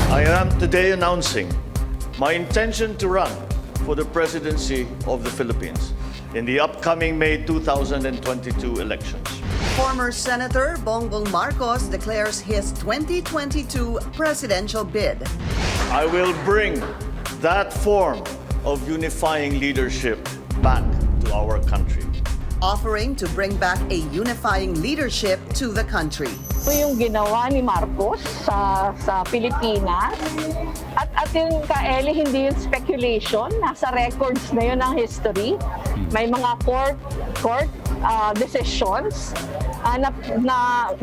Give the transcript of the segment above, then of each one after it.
I am today announcing my intention to run for the presidency of the Philippines in the upcoming May 2022 elections. Former Senator Bongbong Marcos declares his 2022 presidential bid. I will bring that form of unifying leadership back to our country. Offering to bring back a unifying leadership to the country. Ito yung ginawa ni Marcos sa Pilipinas. At yung Kaeli, hindi yung speculation. Nasa records na yun ng history. May mga court decisions na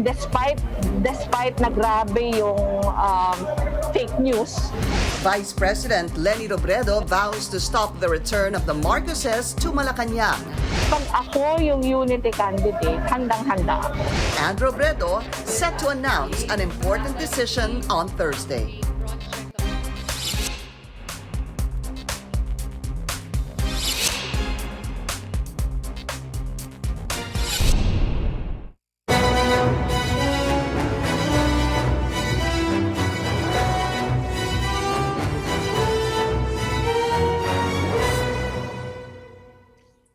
despite na grabe yung fake news. Vice President Leni Robredo vows to stop the return of the Marcoses to Malacañang. Pag ako yung unity candidate, handang-handa. And Robredo set to announce an important decision on Thursday.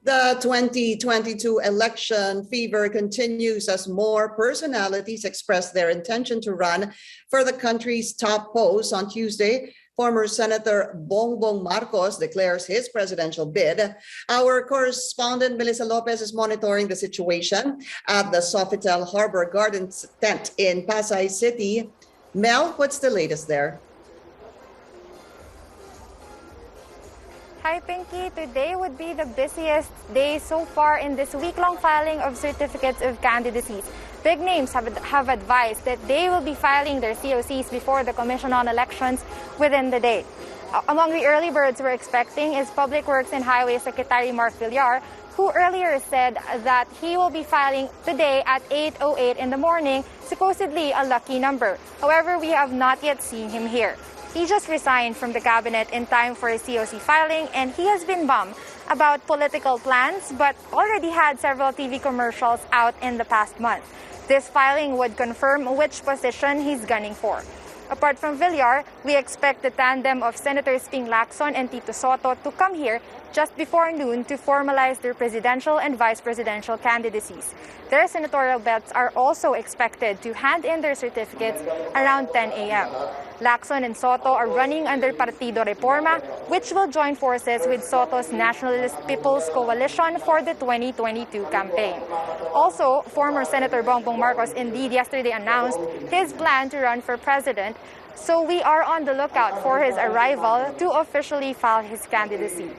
The 2022 election fever continues as more personalities express their intention to run for the country's top post. On Tuesday, former Senator Bongbong Marcos declares his presidential bid. Our correspondent Melissa Lopez is monitoring the situation at the Sofitel Harbor Gardens tent in Pasay City. Mel, what's the latest there? Hi, Pinky. Today would be the busiest day so far in this week-long filing of certificates of candidacies. Big names have advised that they will be filing their COCs before the Commission on Elections within the day. Among the early birds we're expecting is Public Works and Highways Secretary Mark Villar, who earlier said that he will be filing today at 8:08 in the morning, supposedly a lucky number. However, we have not yet seen him here. He just resigned from the cabinet in time for his COC filing, and he has been bummed about political plans, but already had several TV commercials out in the past month. This filing would confirm which position he's gunning for. Apart from Villar, we expect the tandem of Senators Ping Lacson and Tito Sotto to come here just before noon to formalize their presidential and vice presidential candidacies. Their senatorial bets are also expected to hand in their certificates around 10 a.m. Lacson and Sotto are running under Partido Reforma, which will join forces with Soto's Nationalist People's Coalition for the 2022 campaign. Also, former Senator Bongbong Marcos indeed yesterday announced his plan to run for president, so we are on the lookout for his arrival to officially file his candidacy.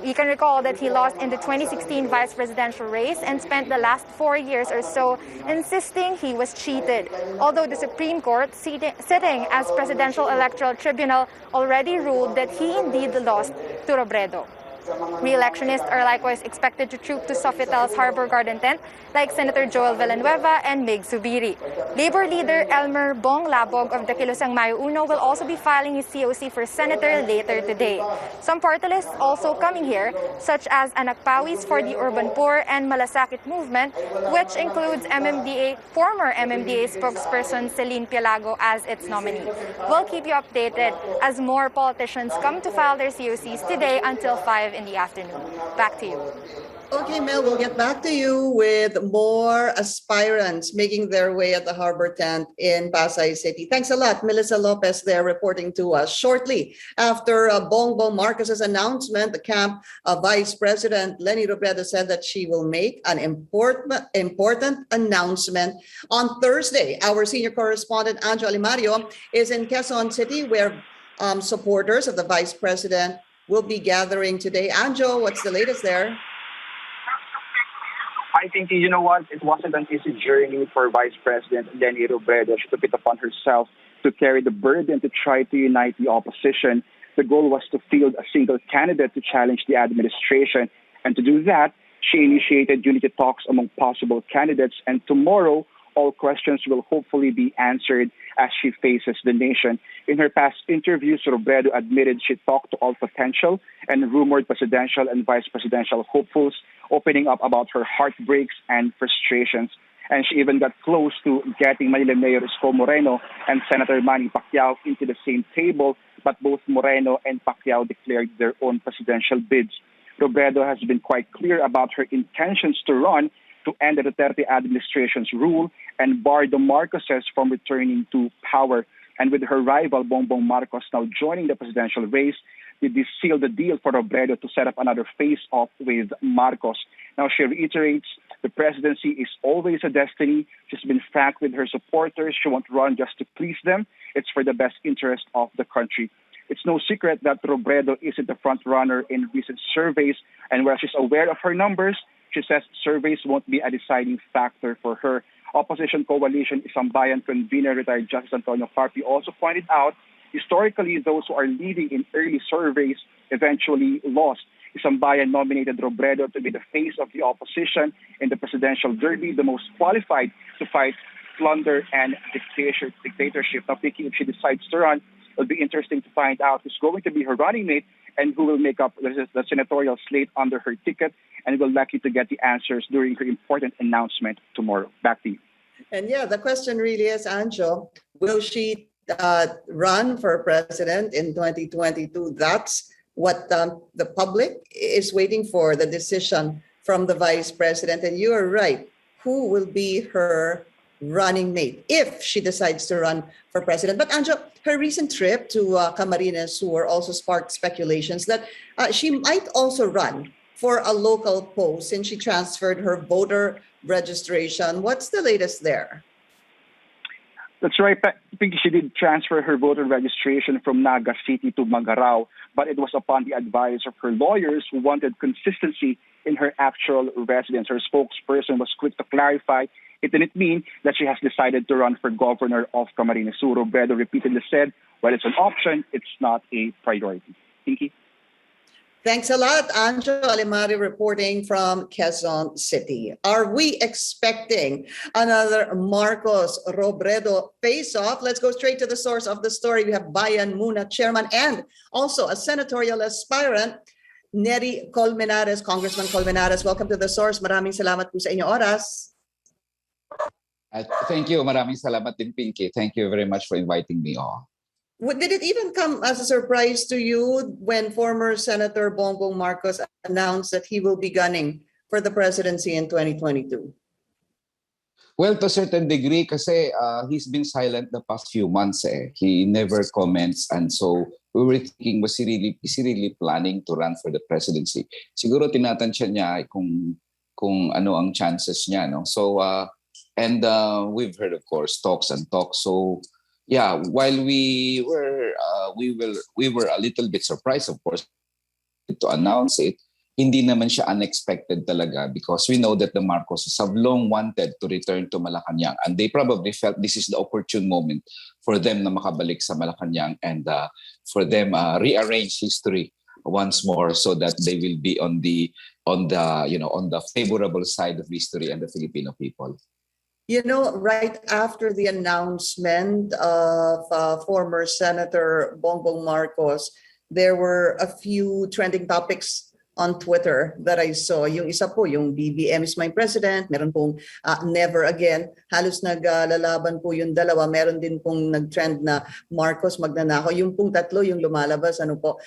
We can recall that he lost in the 2016 vice presidential race and spent the last 4 years or so insisting he was cheated, although the Supreme Court, sitting as Presidential Electoral Tribunal, already ruled that he indeed lost to Robredo. Re-electionists are likewise expected to troop to Sofitel's Harbor Garden tent, like Senator Joel Villanueva and Mig Zubiri. Labor leader Elmer Bong Labog of the Kilusang Mayo Uno will also be filing his COC for senator later today. Some party lists also coming here, such as Anak Pawis for the Urban Poor and Malasakit Movement, which includes former MMDA spokesperson Celine Pialago as its nominee. We'll keep you updated as more politicians come to file their COCs today until 5 in the afternoon. Back to you. Okay, Mel, we'll get back to you with more aspirants making their way at the Harbor Tent in Pasay City. Thanks a lot, Melissa Lopez there reporting to us. Shortly after Bongbong Marcos' announcement, the camp Vice President Leni Robredo said that she will make an important announcement on Thursday. Our senior correspondent, Anjo Alimario, is in Quezon City, where supporters of the Vice President will be gathering today. Anjo, what's the latest there? I think, you know what, it wasn't an easy journey for Vice President Leni Robredo. She took it upon herself to carry the burden to try to unite the opposition. The goal was to field a single candidate to challenge the administration. And to do that, she initiated unity talks among possible candidates. And tomorrow, all questions will hopefully be answered as she faces the nation. In her past interviews, Robredo admitted she talked to all potential and rumored presidential and vice presidential hopefuls, opening up about her heartbreaks and frustrations. And she even got close to getting Manila Mayor Isko Moreno and Senator Manny Pacquiao into the same table, but both Moreno and Pacquiao declared their own presidential bids. Robredo has been quite clear about her intentions to run to end the Duterte administration's rule and bar the Marcoses from returning to power. And with her rival, Bongbong Marcos, now joining the presidential race, did this seal the deal for Robredo to set up another face-off with Marcos? Now, she reiterates the presidency is always a destiny. She's been frank with her supporters. She won't run just to please them. It's for the best interest of the country. It's no secret that Robredo isn't the front runner in recent surveys, and while she's aware of her numbers, she says surveys won't be a deciding factor for her. Opposition coalition Bayan convener retired Justice Antonio Carpi also pointed out, historically, those who are leading in early surveys eventually lost. Bayan nominated Robredo to be the face of the opposition in the presidential derby, the most qualified to fight plunder and dictatorship. Now, thinking if she decides to run, it'll be interesting to find out who's going to be her running mate and who will make up the senatorial slate under her ticket, and we're lucky to get the answers during her important announcement tomorrow. Back to you. And yeah, the question really is, Anjo, will she run for president in 2022? That's what the public is waiting for, the decision from the vice president. And you are right. Who will be her running mate if she decides to run for president? But Anjo, her recent trip to Camarines Sur also sparked speculations that she might also run for a local post since she transferred her voter registration. What's the latest there? That's right. I think she did transfer her voter registration from Naga City to Magarao, but it was upon the advice of her lawyers who wanted consistency in her actual residence. Her spokesperson was quick to clarify it didn't mean that she has decided to run for governor of Camarines Sur. Robredo repeatedly said, well, it's an option, it's not a priority. Pinky? Thanks a lot, Anjo Alimari reporting from Quezon City. Are we expecting another Marcos Robredo face-off? Let's go straight to the source of the story. We have Bayan Muna Chairman and also a senatorial aspirant, Neri Colmenares. Congressman Colmenares, welcome to the source. Maraming salamat po sa inyong oras. Thank you. Maraming salamat din, Pinky. Thank you very much for inviting me on. Did it even come as a surprise to you when former Senator Bongbong Marcos announced that he will be gunning for the presidency in 2022? Well, to a certain degree, kasi he's been silent the past few months. He never comments, and so we were thinking, is he really planning to run for the presidency? Siguro tinatansya niya kung ano ang chances niya, no? So, and we've heard, of course, talks and talks. So, yeah, while we were a little bit surprised, of course, to announce it, hindi naman siya unexpected talaga because we know that the Marcoses have long wanted to return to Malacañang, and they probably felt this is the opportune moment for them na makabalik sa Malacañang and for them rearrange history once more so that they will be on the favorable side of history and the Filipino people. You know, right after the announcement of former Senator Bongbong Marcos, there were a few trending topics on Twitter that I saw. Yung isa po, yung BBM is my president. Meron pong never again. Halos naglalaban po yung dalawa. Meron din pong nag-trend na Marcos magnanakaw. Yung pong tatlo, yung lumalabas. Ano po?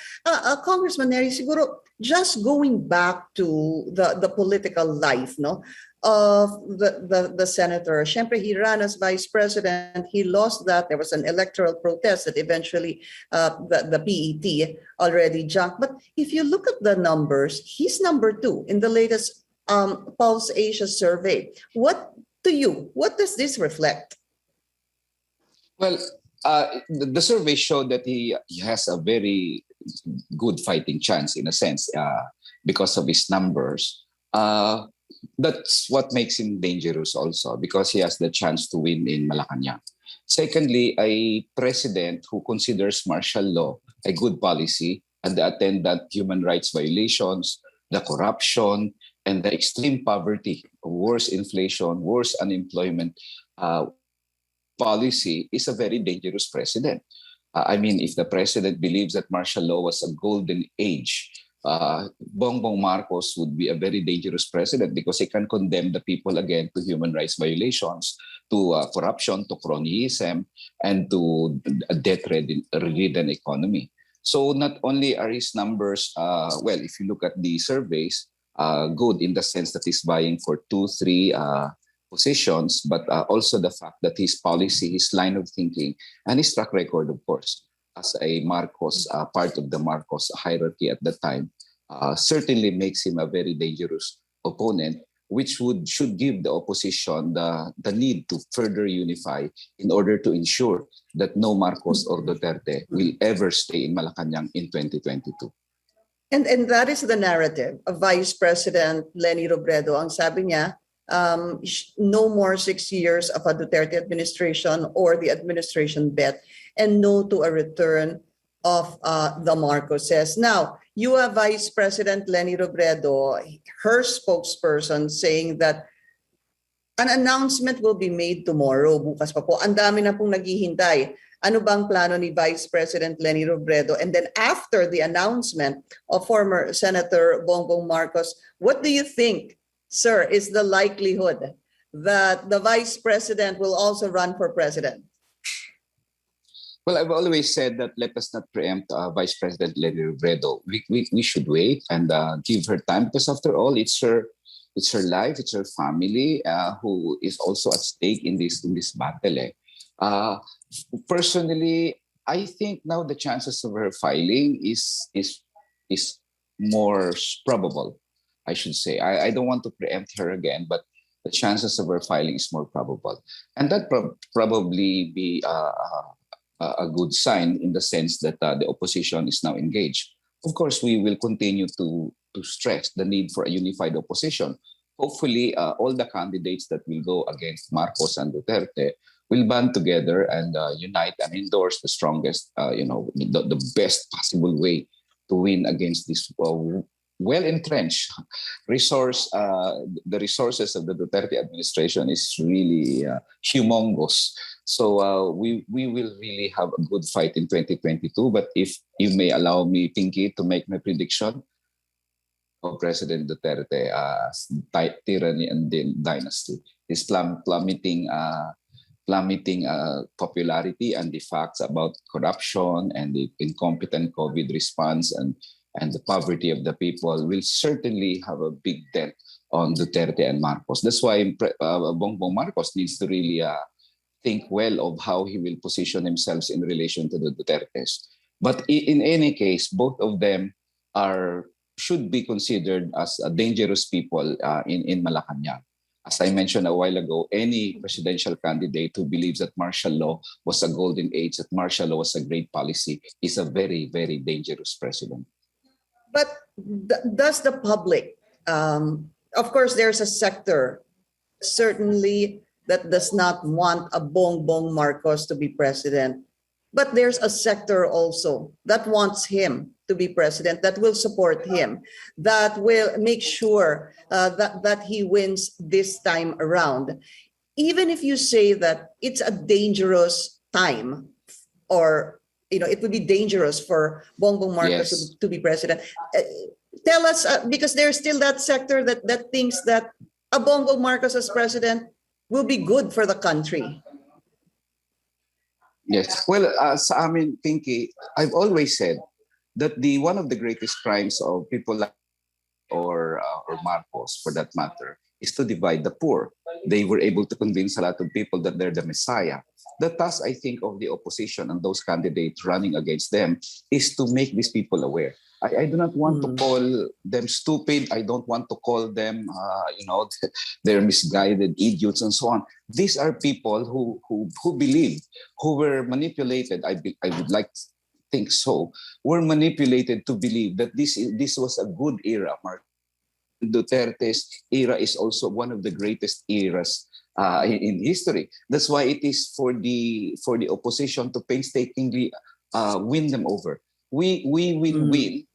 Congressman Neri, siguro just going back to the political life, no? Of the senator. Siyempre, he ran as vice president. He lost that. There was an electoral protest that eventually the PET already junked. But if you look at the numbers, he's number 2 in the latest Pulse Asia survey. What does this reflect? Well, the survey showed that he has a very good fighting chance in a sense because of his numbers. That's what makes him dangerous also because he has the chance to win in Malacañang. Secondly, a president who considers martial law a good policy and the attendant human rights violations, the corruption, and the extreme poverty, worse inflation, worse unemployment policy is a very dangerous president. I mean, if the president believes that martial law was a golden age Bongbong Marcos would be a very dangerous president because he can condemn the people again to human rights violations, to corruption, to cronyism, and to a debt-ridden economy. So not only are his numbers, well, if you look at the surveys, good in the sense that he's vying for 2-3 positions, but also the fact that his policy, his line of thinking, and his track record, of course, as a Marcos, part of the Marcos hierarchy at the time, certainly makes him a very dangerous opponent, which should give the opposition the need to further unify in order to ensure that no Marcos or Duterte will ever stay in Malacañang in 2022. And that is the narrative of Vice President Leni Robredo. Ang sabi niya, no more 6 years of a Duterte administration or the administration bet, and no to a return of the Marcoses. Now, you have Vice President Leni Robredo, her spokesperson, saying that an announcement will be made tomorrow. Bukas pa po. Ang dami na pong naghihintay. Ano bang plano ni Vice President Leni Robredo? And then after the announcement of former Senator Bongbong Marcos, what do you think, sir, is the likelihood that the Vice President will also run for president? Well, I've always said that let us not preempt Vice President Leni Robredo. We should wait and give her time, because after all, it's her life, it's her family who is also at stake in this battle. Personally, I think now the chances of her filing is more probable, I should say. I don't want to preempt her again, but the chances of her filing is more probable, and that probably be a good sign in the sense that the opposition is now engaged. Of course, we will continue to stress the need for a unified opposition. Hopefully, all the candidates that will go against Marcos and Duterte will band together and unite and endorse the strongest, the best possible way to win against this well-entrenched resource. The resources of the Duterte administration is really humongous. So we will really have a good fight in 2022. But if you may allow me, Pinky, to make my prediction of President Duterte, tyranny and dynasty, is plummeting popularity, and the facts about corruption and the incompetent COVID response and the poverty of the people will certainly have a big dent on Duterte and Marcos. That's why Bongbong Marcos needs to really think well of how he will position himself in relation to the Dutertes. But in any case, both of them should be considered as dangerous people in Malacañang. As I mentioned a while ago, any presidential candidate who believes that martial law was a golden age, that martial law was a great policy, is a very, very dangerous president. But does the public, of course, there's a sector certainly that does not want a Bongbong Marcos to be president, but there's a sector also that wants him to be president, that will support him, that will make sure that he wins this time around. Even if you say that it's a dangerous time, or it would be dangerous for Bongbong Marcos to be president. Tell us, because there's still that sector that thinks that a Bongbong Marcos as president will be good for the country. Yes. Well, Pinky, I've always said that one of the greatest crimes of people like or Marcos, for that matter, is to divide the poor. They were able to convince a lot of people that they're the Messiah. The task, I think, of the opposition and those candidates running against them is to make these people aware. I do not want to call them stupid. I don't want to call them, they're misguided idiots and so on. These are people who believe, who were manipulated. I would like to think so. Were manipulated to believe that this was a good era. Duterte's era is also one of the greatest eras in history. That's why it is for the opposition to painstakingly win them over. We will win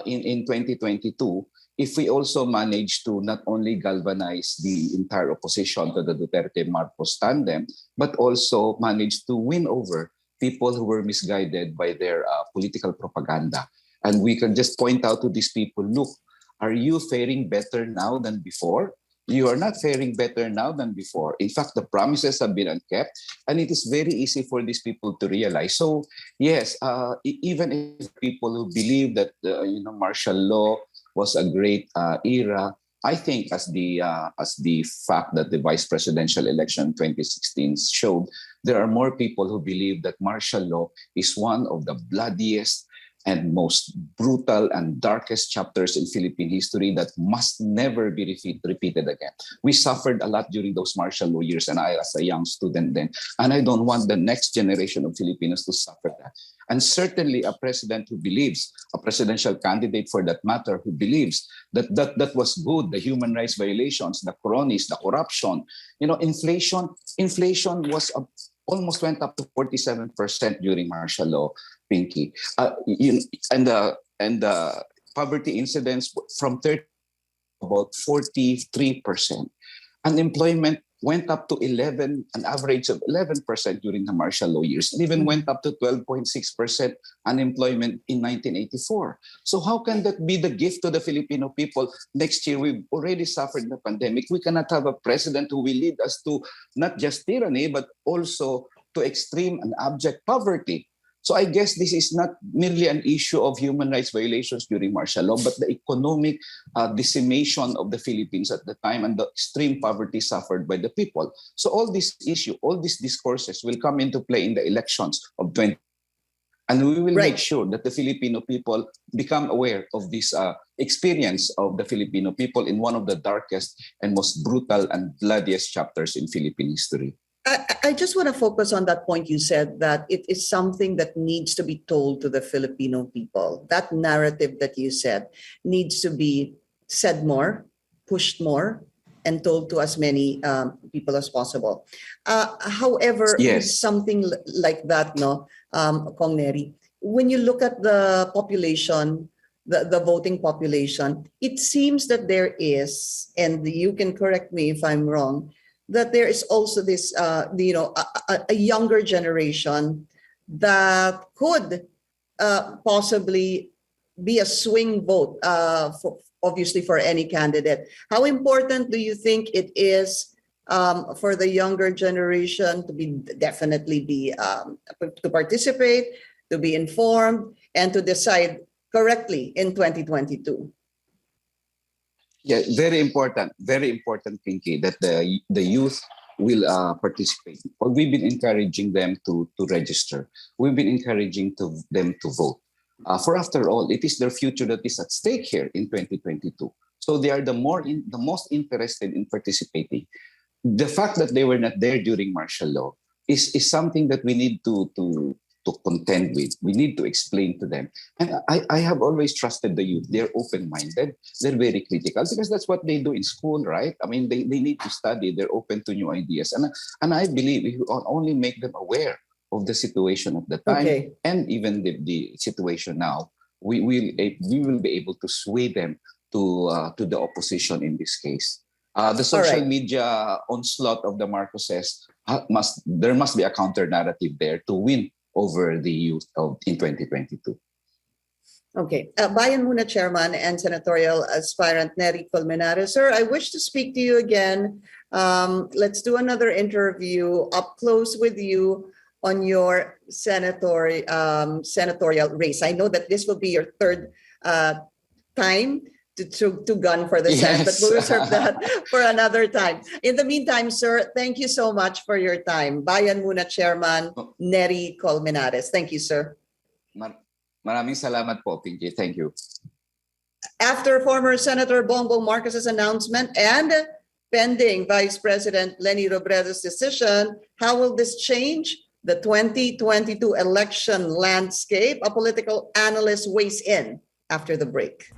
in 2022 if we also manage to not only galvanize the entire opposition to the Duterte-Marcos tandem, but also manage to win over people who were misguided by their political propaganda. And we can just point out to these people, look, are you faring better now than before? You are not faring better now than before. In fact, the promises have been unkept, and it is very easy for these people to realize. So, yes, even if people who believe that martial law was a great era, I think as the fact that the vice presidential election 2016 showed, there are more people who believe that martial law is one of the bloodiest and most brutal and darkest chapters in Philippine history that must never be repeated again. We suffered a lot during those martial law years, and I, as a young student then, and I don't want the next generation of Filipinos to suffer that. And certainly a president who believes, a presidential candidate for that matter, who believes that was good, the human rights violations, the cronies, the corruption, inflation was almost went up to 47% during martial law, Pinky. And the poverty incidence from 30 about 43%. Unemployment went up to an average of 11% during the martial law years. It even went up to 12.6% unemployment in 1984. So how can that be the gift to the Filipino people? Next year, we've already suffered the pandemic. We cannot have a president who will lead us to not just tyranny, but also to extreme and abject poverty. So I guess this is not merely an issue of human rights violations during martial law, but the economic decimation of the Philippines at the time and the extreme poverty suffered by the people. So all this issue, all these discourses will come into play in the elections of 2020. And we will make sure that the Filipino people become aware of this experience of the Filipino people in one of the darkest and most brutal and bloodiest chapters in Philippine history. I just want to focus on that point you said, that it is something that needs to be told to the Filipino people. That narrative that you said needs to be said more, pushed more, and told to as many people as possible. However, with something like that, Kong Neri, when you look at the population, the voting population, it seems that there is, and you can correct me if I'm wrong, that there is also this, a younger generation that could possibly be a swing vote, obviously for any candidate. How important do you think it is for the younger generation to to participate, to be informed, and to decide correctly in 2022? Yeah, very important, Pinky, that the youth will participate. Well, we've been encouraging them to register. We've been encouraging them to vote. For after all, it is their future that is at stake here in 2022. So they are the most interested in participating. The fact that they were not there during martial law is something that we need to contend with. We need to explain to them. And I have always trusted the youth. They're open-minded. They're very critical because that's what they do in school, right? I mean, they need to study. They're open to new ideas. And I believe if you only make them aware of the situation at the time and even the situation now, we will be able to sway them to the opposition in this case. The social media onslaught of the Marcoses there must be a counter narrative there to win over the youth in 2022. Okay. Bayan Muna Chairman and senatorial aspirant Neri Colmenares. Sir, I wish to speak to you again. Let's do another interview up close with you on your senatorial race. I know that this will be your third time to gun for the Senate, but we'll reserve that for another time. In the meantime, sir, thank you so much for your time. Bayan Muna Chairman Neri Colmenares. Thank you, sir. Maraming salamat po, Pinky. Thank you. After former Senator Bongbong Marcos' announcement and pending Vice President Leni Robredo's decision, how will this change the 2022 election landscape? A political analyst weighs in after the break.